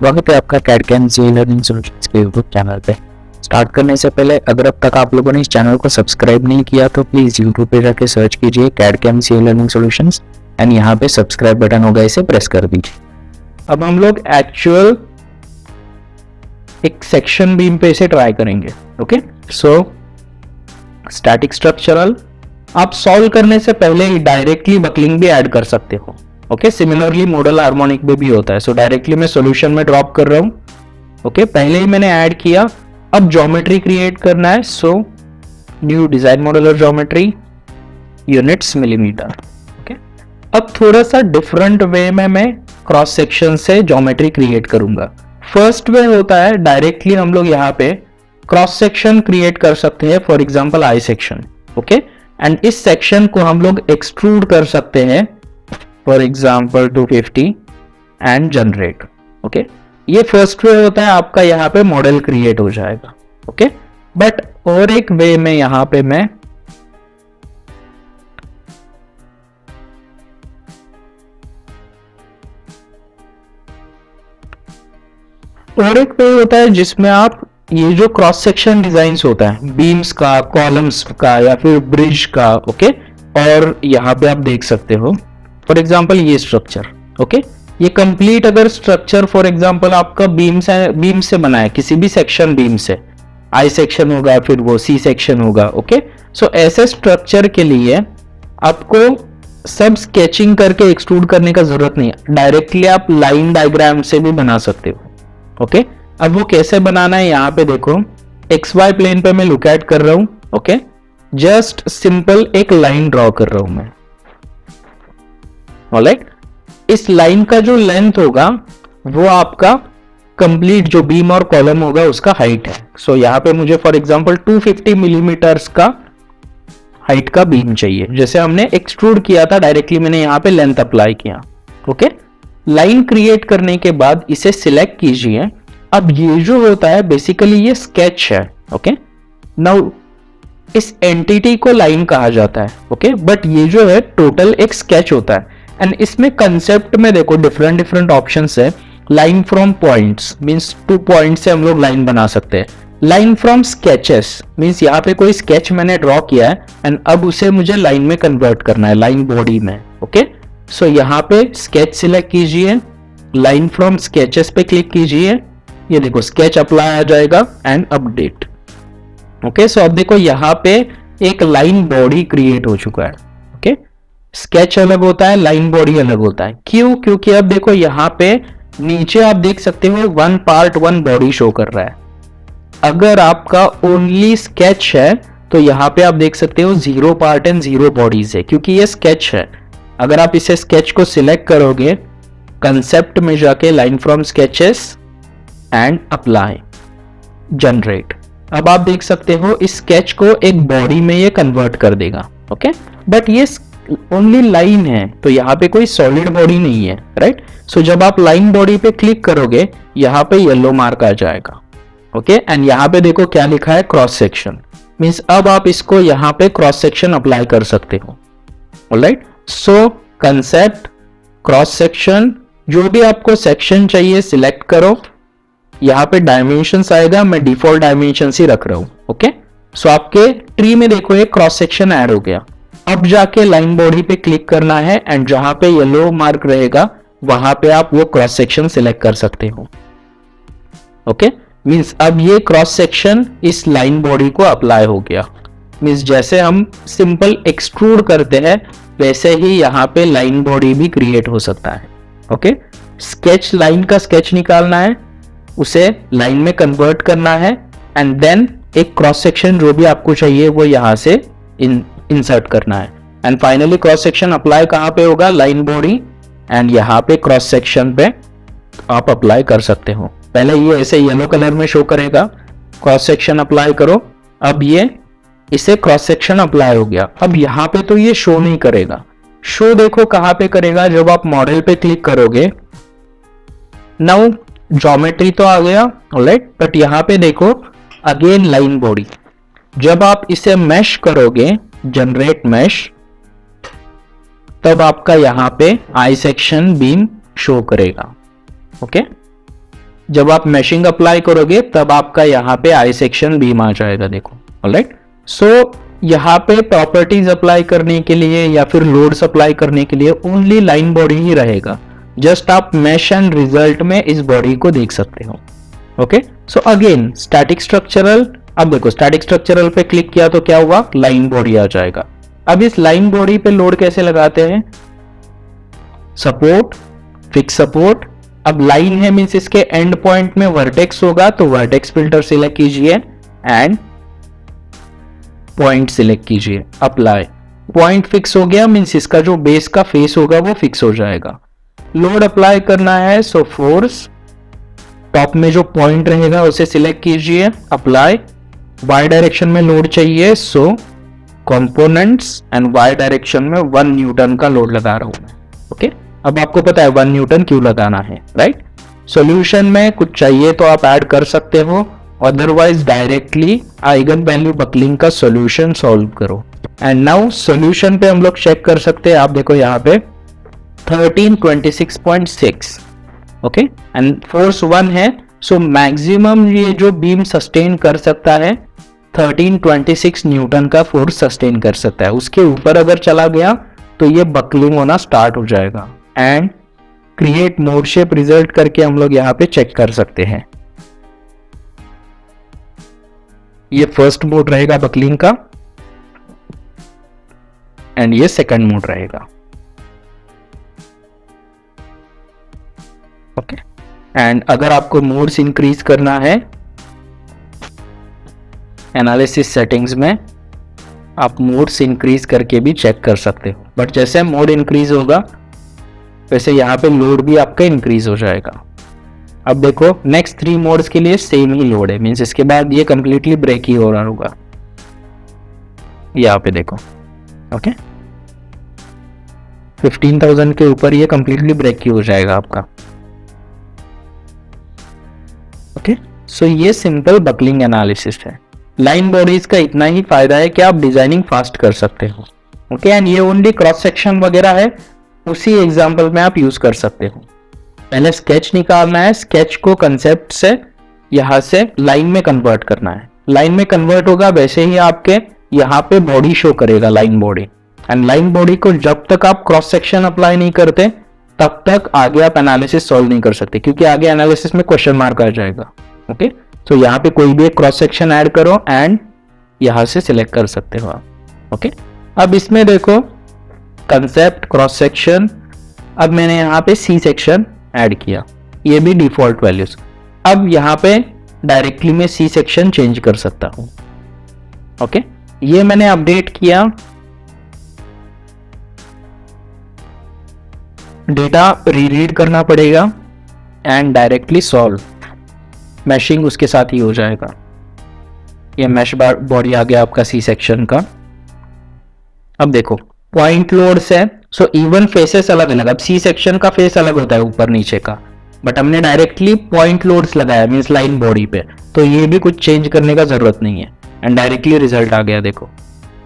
स्वागत है आपका CAD CAM C learning solutions के यूट्यूब चैनल पे। स्टार्ट करने से पहले अगर अब तक आप लोगों ने इस चैनल को सब्सक्राइब नहीं किया तो प्लीज यूट्यूब पे जाके सर्च कीजिए CAD CAM C learning solutions and यहाँ पे सब्सक्राइब बटन होगा, इसे प्रेस कर दीजिए। अब हम लोग एक्चुअल एक सेक्शन बीम पे इसे ट्राई करेंगे। ओके, सो स्टैटिक स्ट्रक्चरल आप सॉल्व करने से पहले डायरेक्टली बकलिंग भी ऐड कर सकते हो। ओके, सिमिलरली मॉडल हार्मोनिक में भी होता है। सो डायरेक्टली मैं सॉल्यूशन में ड्रॉप कर रहा हूं। ओके, पहले ही मैंने ऐड किया, अब ज्योमेट्री क्रिएट करना है। So new design modeller geometry, units millimetre. Okay, अब थोड़ा सा डिफरेंट वे में मैं क्रॉस सेक्शन से ज्योमेट्री क्रिएट करूंगा। फर्स्ट वे होता है डायरेक्टली हम लोग यहाँ पे क्रॉस सेक्शन क्रिएट कर सकते हैं, for example I section. Okay, and इस सेक्शन को हम लोग एक्सट्रूड कर सकते हैं, for example 250 and generate. Okay, ये फर्स्ट वे होता है, आपका यहाँ पे मॉडल क्रिएट हो जाएगा। ओके, बट और एक वे में यहाँ पे मैं और एक वे होता है जिसमें आप ये जो क्रॉस सेक्शन डिजाइंस होता है बीम्स का, कॉलम्स का या फिर ब्रिज का। ओके, और यहाँ पे आप देख सकते हो फॉर एग्जाम्पल ये स्ट्रक्चर। ओके, ये कंप्लीट अगर स्ट्रक्चर फॉर एग्जाम्पल आपका बीम से बना है, किसी भी सेक्शन बीम से, आई सेक्शन होगा फिर वो सी सेक्शन होगा। ओके, सो ऐसे स्ट्रक्चर के लिए आपको सब स्केचिंग करके एक्सट्रूड करने का जरूरत नहीं है, डायरेक्टली आप लाइन डायग्राम से भी बना सकते हो। ओके, अब वो कैसे बनाना है यहाँ पे देखो, एक्स वाई प्लेन पे मैं लुक एट कर रहा हूं। ओके, जस्ट सिंपल एक लाइन ड्रॉ कर रहा हूं मैं। ऑलराइट, इस लाइन का जो लेंथ होगा वो आपका कंप्लीट जो बीम और कॉलम होगा उसका हाइट है। सो यहाँ पे मुझे फॉर एग्जांपल 250 मिलीमीटर्स का हाइट का बीम चाहिए, जैसे हमने एक्सट्रूड किया था, डायरेक्टली मैंने यहाँ पे लेंथ अप्लाई किया। ओके, लाइन क्रिएट करने के बाद इसे सिलेक्ट कीजिए। अब ये जो होता है बेसिकली ये स्केच है। ओके, नाउ इस एंटिटी को लाइन कहा जाता है। ओके, बट ये जो है टोटल एक स्केच होता है एंड इसमें कंसेप्ट में देखो डिफरेंट ऑप्शंस है। Line from points means 2 point से हम लोग लाइन बना सकते हैं। लाइन फ्रॉम स्केचेस मींस यहाँ पे कोई स्केच मैंने ड्रॉ किया है एंड अब उसे मुझे लाइन में कन्वर्ट करना है, लाइन बॉडी में। ओके, सो यहाँ पे स्केच सिलेक्ट कीजिए, लाइन फ्रॉम स्केचेस पे क्लिक कीजिए, ये देखो स्केच अप्लाई आ जाएगा एंड अपडेट। ओके, सो अब देखो यहाँ पे एक लाइन बॉडी क्रिएट हो चुका है। ओके, स्केच अलग होता है, लाइन बॉडी अलग होता है। क्यों? क्योंकि अब देखो यहाँ पे नीचे आप देख सकते हो 1 पार्ट 1 बॉडी शो कर रहा है। अगर आपका ओनली स्केच है तो यहाँ पे आप देख सकते हो 0 पार्ट एंड 0 बॉडीज है, क्योंकि ये स्केच है। अगर आप इसे स्केच को सिलेक्ट करोगे, कंसेप्ट में जाके line from sketches and apply generate, अब आप देख सकते हो इस स्केच को एक बॉडी में ये कन्वर्ट कर देगा। ओके, बट ये ओनली लाइन है तो यहाँ पे कोई सॉलिड बॉडी नहीं है, राइट। सो जब आप लाइन बॉडी पे क्लिक करोगे यहाँ पे येलो मार्क आ जाएगा। ओके, एंड यहाँ पे देखो क्या लिखा है, क्रॉस सेक्शन। मींस अब आप इसको यहाँ पे क्रॉस सेक्शन अप्लाई कर सकते हो। ऑलराइट, सो कंसेप्ट, क्रॉस सेक्शन, जो भी आपको सेक्शन चाहिए सिलेक्ट करो। यहाँ पे डायमेंशंस आएगा, मैं डिफॉल्ट डायमेंशंस ही रख रहा हूं। ओके, सो आपके ट्री में देखो एक क्रॉस सेक्शन ऐड हो गया। अब जाके लाइन बॉडी पे क्लिक करना है एंड जहां पे येलो मार्क रहेगा वहां पे आप वो क्रॉस सेक्शन सिलेक्ट कर सकते हो। ओके, मींस अब ये क्रॉस सेक्शन इस लाइन बॉडी को अप्लाई हो गया। मींस जैसे हम सिंपल एक्सट्रूड करते हैं वैसे ही यहाँ पे लाइन बॉडी भी क्रिएट हो सकता है। ओके, स्केच, लाइन का स्केच निकालना है, उसे लाइन में कन्वर्ट करना है एंड देन एक क्रॉस सेक्शन जो भी आपको चाहिए वो यहां से इंसर्ट करना है and finally cross section apply कहां पे होगा, लाइन बॉडी, एंड यहाँ पे क्रॉस सेक्शन पे आप अप्लाई कर सकते हो। पहले ये ऐसे येलो कलर में शो करेगा, क्रॉस सेक्शन अप्लाई करो, अब ये इसे क्रॉस सेक्शन अप्लाई हो गया। अब यहाँ पे तो ये शो नहीं करेगा, शो देखो कहां पे करेगा, जब आप मॉडल पे क्लिक करोगे। नाउ ज्योमेट्री तो आ गया, ऑलराइट, बट यहाँ पे देखो अगेन लाइन बॉडी। जब आप इसे मैश करोगे, जनरेट मैश, तब आपका यहाँ पे आई सेक्शन बीम शो करेगा। ओके, जब आप मैशिंग अप्लाई करोगे तब आपका यहाँ पे आई सेक्शन बीम आ जाएगा, देखो। ऑलराइट, सो यहाँ पे प्रॉपर्टीज अप्लाई करने के लिए या फिर लोड अप्लाई करने के लिए ओनली लाइन बॉडी ही रहेगा। जस्ट आप मैश एंड रिजल्ट में इस बॉडी को देख सकते हो। Okay, so again static structural, अब देखो स्टैटिक स्ट्रक्चरल पे क्लिक किया तो क्या हुआ, लाइन बॉडी आ जाएगा। अब इस लाइन बॉडी पे लोड कैसे लगाते हैं, सपोर्ट, फिक्स सपोर्ट। अब लाइन है मींस इसके एंड पॉइंट में वर्टेक्स होगा तो वर्टेक्स फिल्टर सिलेक्ट कीजिए एंड पॉइंट सिलेक्ट कीजिए, अप्लाई। पॉइंट फिक्स हो गया मींस इसका जो बेस का फेस होगा वो फिक्स हो जाएगा। लोड अप्लाई करना है सो फोर्स, टॉप में जो पॉइंट रहेगा उसे सिलेक्ट कीजिए, अप्लाई। वाई डायरेक्शन में लोड चाहिए सो कंपोनेंट्स एंड वाई डायरेक्शन में 1 न्यूटन का लोड लगा रहा हूं मैं। ओके, अब आपको पता है 1 न्यूटन क्यों लगाना है, राइट। सॉल्यूशन में कुछ चाहिए तो आप ऐड कर सकते हो, otherwise directly eigen value buckling का सॉल्यूशन सॉल्व करो। एंड नाउ सॉल्यूशन पे हम लोग चेक कर सकते हैं, आप देखो यहाँ पे 1326.6, ओके, एंड फोर्स 1 है सो मैक्सिमम ये जो बीम सस्टेन कर सकता है 1326 न्यूटन का फोर्स सस्टेन कर सकता है। उसके ऊपर अगर चला गया तो ये बकलिंग होना स्टार्ट हो जाएगा। And create mode shape result करके हम लोग यहाँ पे चेक कर सकते हैं। ये फर्स्ट मोड रहेगा बकलिंग का एंड ये सेकंड मोड रहेगा। ओके, एंड अगर आपको मोड्स इंक्रीज करना है एनालिसिस सेटिंग्स में, आप मोड्स इंक्रीज करके भी चेक कर सकते हो। बट जैसे मोड इंक्रीज होगा वैसे यहाँ पे लोड भी आपका इंक्रीज हो जाएगा। अब देखो नेक्स्ट 3 मोड्स के लिए सेम ही लोड है, मींस इसके बाद ये कंप्लीटली ब्रेक ही हो रहा होगा। यहाँ पे देखो, ओके, 15,000 के ऊपर ये कंप्लीटली ब्रेक ही हो जाएगा आपका। ओके, सो ये सिंपल बकलिंग एनालिसिस है। लाइन बॉडीज का इतना ही फायदा है कि आप डिजाइनिंग फास्ट कर सकते हो। ओके, एंड ये ओनली क्रॉस सेक्शन वगैरह है, उसी एग्जांपल में आप यूज कर सकते हो। पहले स्केच निकालना है, स्केच को कंसेप्ट से यहां से लाइन में कन्वर्ट करना है। लाइन में कन्वर्ट होगा वैसे ही आपके यहाँ पे बॉडी शो करेगा, line body. And line body को जब तक आप क्रॉस सेक्शन अप्लाई नहीं करते तब तक आगे आप एनालिसिस सॉल्व नहीं कर सकते, क्योंकि आगे एनालिसिस में क्वेश्चन मार्क आ जाएगा। ओके, तो यहाँ पे कोई भी एक क्रॉस सेक्शन ऐड करो एंड यहां से सिलेक्ट कर सकते हो आप। ओके, अब इसमें देखो कंसेप्ट, क्रॉस सेक्शन, अब मैंने यहाँ पे सी सेक्शन ऐड किया, ये भी डिफॉल्ट वैल्यूज। अब यहाँ पे डायरेक्टली मैं सी सेक्शन चेंज कर सकता हूं। ओके, ये मैंने अपडेट किया, डेटा रीरीड करना पड़ेगा एंड डायरेक्टली सॉल्व, मैशिंग उसके साथ ही हो जाएगा। ये मैश बॉडी आ गया आपका सी सेक्शन का। अब देखो पॉइंट लोड्स है, सो इवन फेसेस अलग अलग। अब सी सेक्शन का फेस अलग होता है ऊपर नीचे का, बट हमने डायरेक्टली पॉइंट लोड्स लगाया मींस लाइन बॉडी पे, तो ये भी कुछ चेंज करने का जरूरत नहीं है एंड डायरेक्टली रिजल्ट आ गया। देखो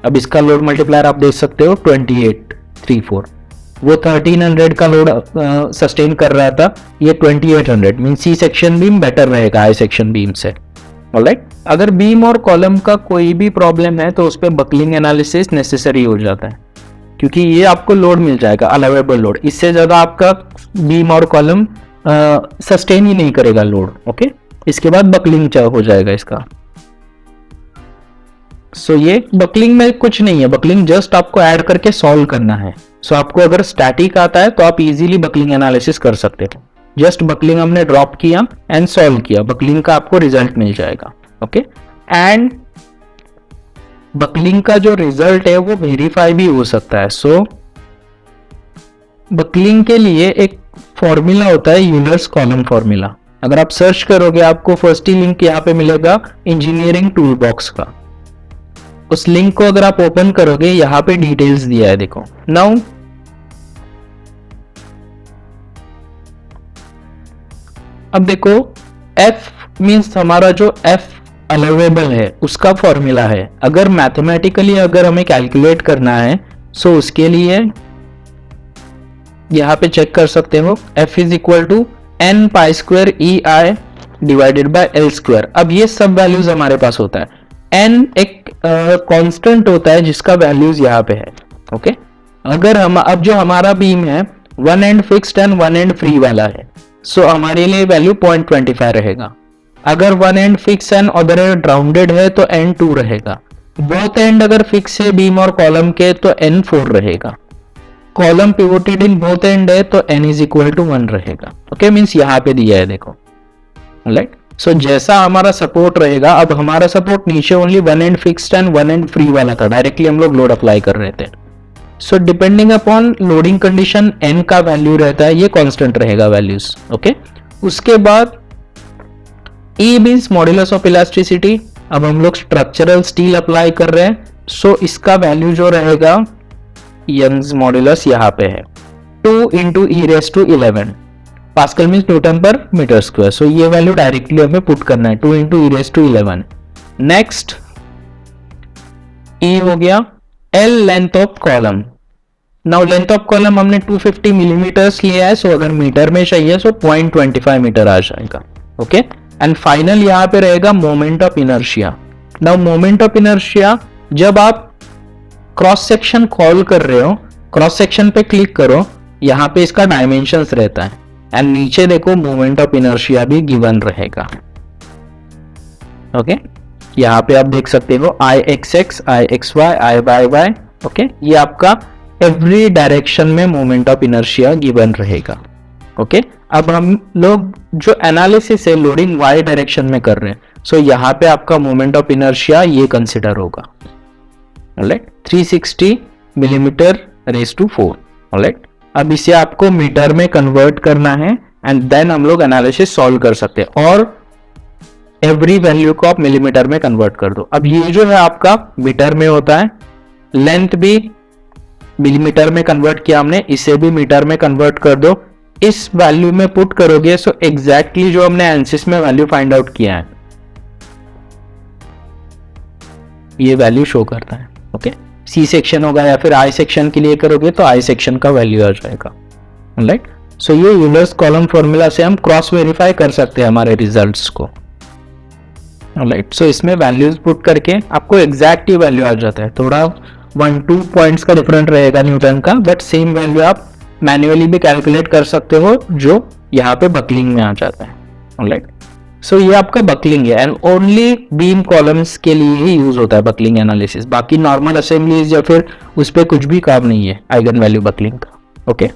अब इसका लोड मल्टीप्लायर आप देख सकते हो 2834, वो 1300 का लोड सस्टेन कर रहा था, ये 2800 mean C section beam better रहेगा आई सेक्शन बीम से। ऑलराइट, अगर बीम और कॉलम का कोई भी प्रॉब्लम है तो उस पर बकलिंग एनालिसिस नेसेसरी हो जाता है, क्योंकि ये आपको लोड मिल जाएगा अलाउेबल लोड। इससे ज्यादा आपका बीम और कॉलम सस्टेन ही नहीं करेगा लोड। ओके, इसके बाद बकलिंग हो जाएगा इसका। सो ये बकलिंग में कुछ नहीं है, बकलिंग जस्ट आपको ऐड करके सॉल्व करना है। सो आपको अगर स्टैटिक आता है तो आप इजीली बकलिंग एनालिसिस कर सकते हो। जस्ट बकलिंग हमने ड्रॉप किया एंड सॉल्व किया, बकलिंग का आपको रिजल्ट मिल जाएगा। ओके, एंड बकलिंग का जो रिजल्ट है वो वेरीफाई भी हो सकता है। सो बकलिंग के लिए एक फॉर्मूला होता है, यूलर्स कॉलम फॉर्मूला। अगर आप सर्च करोगे आपको फर्स्ट ही लिंक यहाँ पे मिलेगा इंजीनियरिंग टूल बॉक्स का। उस लिंक को अगर आप ओपन करोगे यहाँ पे डिटेल्स दिया है, देखो। नाउ अब देखो F मीन्स हमारा जो F अलाउेबल है उसका फॉर्मूला है। अगर मैथमेटिकली अगर हमें कैलकुलेट करना है सो उसके लिए यहाँ पे चेक कर सकते हो, F is equal to n pi square EI divided by L square. अब ये सब वैल्यूज हमारे पास होता है, एन एक कांस्टेंट होता है जिसका वैल्यूज यहाँ पे है। ओके, अगर हम अब जो हमारा बीम है one and fixed and one and free वाला है, सो हमारे लिए वैल्यू 0.25 रहेगा। अगर one and fix and other and rounded है तो n 2 रहेगा। बोथ एंड अगर फिक्स है बीम और कॉलम के तो n 4 रहेगा। Column pivoted in both and है तो n इज इक्वल टू 1 रहेगा। ओके, मीन्स यहाँ पे दिया है देखो, राइट। सो जैसा हमारा सपोर्ट रहेगा, अब हमारा सपोर्ट नीचे only one and fixed and one and free वाला था, डायरेक्टली हम लोग लोड अप्लाई कर रहे थे। So depending upon loading condition n का वैल्यू रहता है, ये कांस्टेंट रहेगा वैल्यूज। ओके, उसके बाद E means modulus of elasticity. अब हम लोग स्ट्रक्चरल स्टील अप्लाई कर रहे हैं, सो इसका वैल्यू जो रहेगा यंग्स मॉड्यूलस यहाँ पे है 2 into E raise to 11 pascal means newton per metre square. So ये वैल्यू डायरेक्टली हमें पुट करना है 2 into E raise to 11। Next E हो गया L length of column. Now length of column हमने 250 मिलीमीटर्स लिया है, सो अगर मीटर में चाहिए सो 0.25 मीटर आ जाएगा। ओके, एंड फाइनल यहाँ पे रहेगा moment of inertia. Now moment of inertia, जब आप क्रॉस सेक्शन कॉल कर रहे हो, क्रॉस सेक्शन पे क्लिक करो, यहाँ पे इसका डायमेंशंस रहता है एंड नीचे देखो मोमेंट ऑफ इनर्शिया भी गिवन रहेगा। ओके, यहाँ पे आप देख सकते हो IXX, IXY, IYY। ओके, ये आपका एवरी डायरेक्शन में मोमेंट ऑफ इनर्शिया गिवन रहेगा। ओके, अब हम लोग जो एनालिसिस है लोडिंग वाई डायरेक्शन में कर रहे हैं, सो यहाँ पे आपका मोमेंट ऑफ इनर्शिया ये कंसिडर होगा। Alright, 360 millimetre raise to 4। Alright, अब इसे आपको मीटर में कन्वर्ट करना है एंड देन हम लोग एनालिसिस सॉल्व कर सकते हैं, और एवरी वैल्यू को आप मिलीमीटर में कन्वर्ट कर दो। अब ये जो है आपका मीटर में होता है, लेंथ भी मिलीमीटर में कन्वर्ट किया हमने, इसे भी मीटर में कन्वर्ट कर दो। इस वैल्यू में पुट करोगे सो एग्जैक्टली जो हमने एनालिसिस में वैल्यू फाइंड आउट किया है ये वैल्यू शो करता है। ओके, सी सेक्शन होगा या फिर आई सेक्शन के लिए करोगे तो आई सेक्शन का वैल्यू आ जाएगा। राइट, सो ये यूलर्स कॉलम फॉर्मूला से हम क्रॉस वेरीफाई कर सकते हैं हमारे रिजल्ट्स को। राइट, सो इसमें वैल्यूज पुट करके आपको एग्जैक्ट ही वैल्यू आ जाता है। थोड़ा 1-2 पॉइंट्स का डिफरेंट रहेगा न्यूटन का, बट सेम वैल्यू आप मैन्युअली भी कैलकुलेट कर सकते हो जो यहाँ पे बकलिंग में आ जाता है। ऑलराइट, सो ये आपका बकलिंग है एंड ओनली बीम कॉलम्स के लिए ही यूज होता है बकलिंग एनालिसिस। बाकी नॉर्मल असेंबलीज या फिर उस पर कुछ भी काम नहीं है आइगन वैल्यू बकलिंग का। ओके।